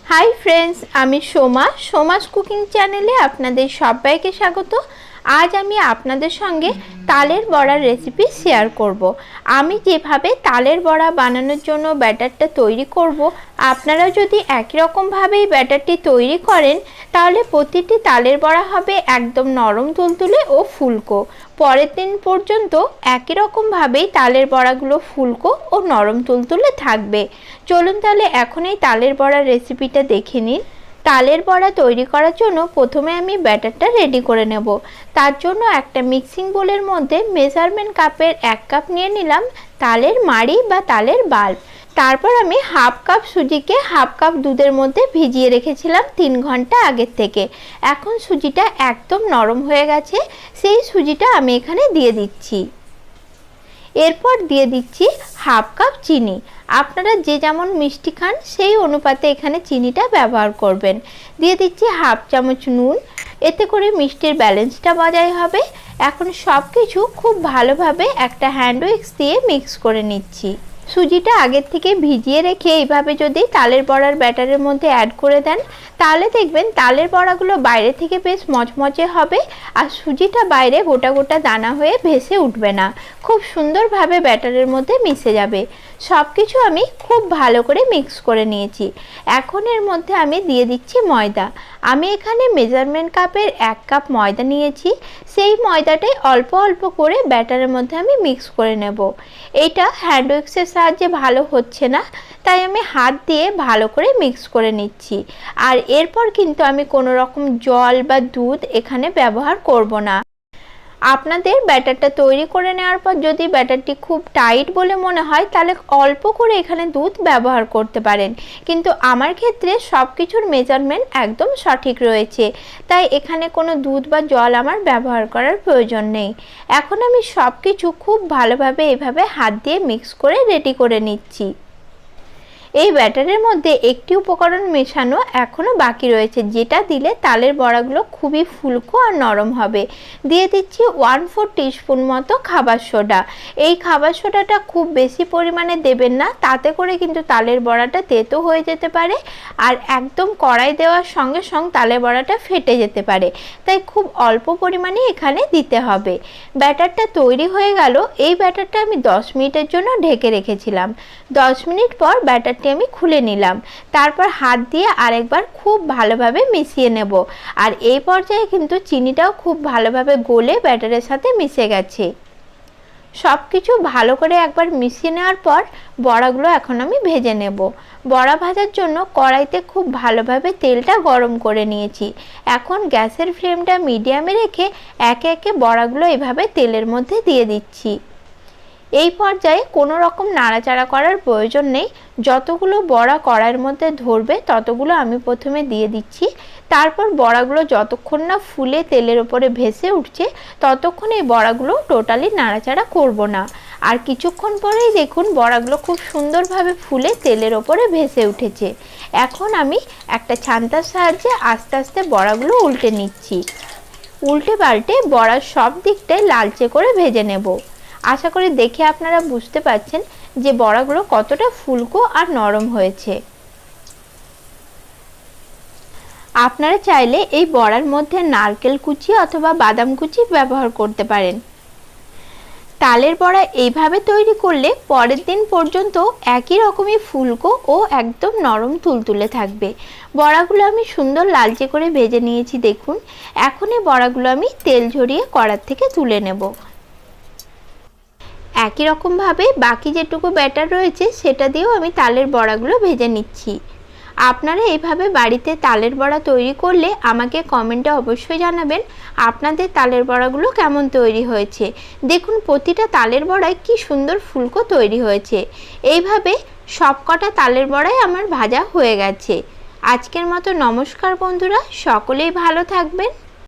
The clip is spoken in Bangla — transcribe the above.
हाई फ्रेंड्स आमी सोमा सोमास कुकिंग चैनेले आपनादेर सबाइके स्वागत। आज आमी आपनादेर संगे तालेर बड़ार रेसिपि शेयर करब। आमी जेभावे तालेर बड़ा बानानोर जोन्नो बैटारटा तैरी करब, आपनारा जोदि एकई रकम भावे बैटारटी तैरी करें ताहले प्रतिटी तालेर बड़ा हबे एकदम नरम तुलतुले ओ फुलको। परेर दिन पर्यन्त एकई रकम भावे तालेर बड़ागुलो फुलको ओ नरम तुलतुले थाकबे। चलुन ताहले एखोनी तालेर बड़ार रेसिपिटा देखे निन। तालेर बड़ा तैरी करार जोन्नो प्रथमे आमी बैटारटा रेडी करे नेब। तार जोन्नो एकटा मिक्सिंग बोलेर मध्य मेजारमेंट कापेर 1 काप निये निलाम तालेर माड़ी बा तालेर बाल्ब। तारपर आमी हाफ काप सुजिके हाफ काप दूधेर मध्य भिजिए रेखेछिलाम 3 घंटा आगेर थेके। एखन सुजिटा एकदम नरम हये गेछे, सेई सुजिटा आमी एखाने दिये दिচ্ছি। एरपर दिए दिচ্ছি हाफ काप चीनी। आपनारा जे जेमन मिष्टि खान सेई अनुपाते एखाने चीनीटा व्यवहार करबेन। दिए दिচ্ছি हाफ चामच नुन, एते करे मिष्टिर बैलेंसटा बजाय होबे। एखन सबकिछु खूब भालोभाबे एकटा हैंड उइक्स दिए मिक्स करे निচ্ছি। सुजिटा आगे थेके भिजिए रेखे एइभाবে যদি তালের বড়ার ব্যাটারের মধ্যে অ্যাড করে দেন তাহলে দেখবেন তালের বড়াগুলো বাইরে থেকে বেশ মচমচে হবে আর সুজিটা বাইরে গোটা গোটা দানা হয়ে ভেসে উঠবে না, খুব সুন্দরভাবে ব্যাটারের মধ্যে মিশে যাবে। সবকিছু আমি খুব ভালো করে মিক্স করে নিয়েছি। এখন এর মধ্যে আমি দিয়ে দিচ্ছি ময়দা। আমি এখানে মেজারমেন্ট কাপের 1 কাপ ময়দা নিয়েছি। সেই ময়দাটাই অল্প অল্প করে ব্যাটারের মধ্যে আমি মিক্স করে নেব। এটা হ্যান্ড উইক্সের সাহায্যে ভালো হচ্ছে না, তাই আমি হাত দিয়ে ভালো করে মিক্স করে নিচ্ছি। আর এরপর কিন্তু আমি কোনো রকম জল বা দুধ এখানে ব্যবহার করব না। আপনাদের ব্যাটারটা তৈরি করে নেওয়ার পর যদি ব্যাটারটি খুব টাইট বলে মনে হয় তাহলে অল্প করে এখানে দুধ ব্যবহার করতে পারেন, কিন্তু আমার ক্ষেত্রে সব কিছুর মেজারমেন্ট একদম সঠিক রয়েছে, তাই এখানে কোনো দুধ বা জল আমার ব্যবহার করার প্রয়োজন নেই। এখন আমি সব কিছু খুব ভালোভাবে এইভাবে হাত দিয়ে মিক্স করে রেডি করে নিচ্ছি। এই ব্যাটারের মধ্যে একটি উপকরণ মেশানো এখনো বাকি রয়েছে, যেটা দিলে তালের বড়াগুলো খুবই ফুলকো আর নরম হবে। দিয়ে দিচ্ছি 1/4 টিস্পুন মতো খাবার সোডা। এই খাবার সোডাটা খুব বেশি পরিমাণে দেবেন না, তাতে করে কিন্তু তালের বড়াটা তেতো হয়ে যেতে পারে আর একদম কড়াই দেওয়ার সঙ্গে সঙ্গে তালের বড়াটা ফেটে যেতে পারে, তাই খুব অল্প পরিমাণে এখানে দিতে হবে। ব্যাটারটা তৈরি হয়ে গেল। এই ব্যাটারটা আমি 10 মিনিটের জন্য ঢেকে রেখেছিলাম। 10 মিনিট পর ব্যাটার আমি খুলে নিলাম। তারপর হাত দিয়ে আরেকবার খুব ভালোভাবে মিশিয়ে নেব। আর এই পর্যায়ে কিন্তু চিনিটাও খুব ভালোভাবে গলে ব্যাটারের সাথে মিশে গেছে। সবকিছু ভালো করে একবার মিশিয়ে নেওয়ার পর বড়াগুলো এখন আমি ভেজে নেব। বড়া ভাজার জন্য কড়াইতে খুব ভালোভাবে তেলটা গরম করে নিয়েছি। এখন গ্যাসের ফ্লেমটা মিডিয়ামে রেখে একে একে বড়াগুলো এভাবে তেলের মধ্যে দিয়ে দিচ্ছি। এই পর্যায়ে কোনো রকম নাড়াচাড়া করার প্রয়োজন নেই। যতগুলো বড়া কড়াইয়ের মধ্যে ধরবে ততগুলো আমি প্রথমে দিয়ে দিচ্ছি। তারপর বড়াগুলো যতক্ষণ না ফুলে তেলের উপরে ভেসে উঠছে ততক্ষণ এই বড়াগুলো টোটালি নাড়াচাড়া করব না। আর কিছুক্ষণ পরেই দেখুন বড়াগুলো খুব সুন্দরভাবে ফুলে তেলের উপরে ভেসে উঠেছে। এখন আমি একটা ছান্তার সাহায্যে আস্তে আস্তে বড়াগুলো উল্টে নিচ্ছি। উল্টে পাল্টে বড়ার সব দিকটাই লালচে করে ভেজে নেব। আশা করি দেখে আপনারা বুঝতে পারছেন যে বড়াগুলো কতটা ফুলকো আর নরম হয়েছে। আপনারা চাইলে এই বড়ার মধ্যে নারকেল কুচি অথবা বাদাম কুচি ব্যবহার করতে পারেন। তালের বড়া এইভাবে তৈরি করলে পরের দিন পর্যন্ত একই রকমই ফুলকো ও একদম নরম তুলতুলে থাকবে। বড়াগুলো আমি সুন্দর লালচে করে ভেজে নিয়েছি দেখুন। এখন এই বড়াগুলো আমি তেল ঝরিয়ে কড়ার থেকে তুলে নেব। একই রকমভাবে বাকি যেটুকু ব্যাটার রয়েছে সেটা দিয়েও আমি তালের বড়াগুলো ভেজে নিচ্ছি। আপনারা এইভাবে বাড়িতে তালের বড়া তৈরি করলে আমাকে কমেন্টে অবশ্যই জানাবেন আপনাদের তালের বড়াগুলো কেমন তৈরি হয়েছে। দেখুন প্রতিটা তালের বড়ায় কি সুন্দর ফুলকো তৈরি হয়েছে। এইভাবে সবকটা তালের বড়াই আমার ভাজা হয়ে গেছে। আজকের মতো নমস্কার বন্ধুরা, সকলেই ভালো থাকবেন।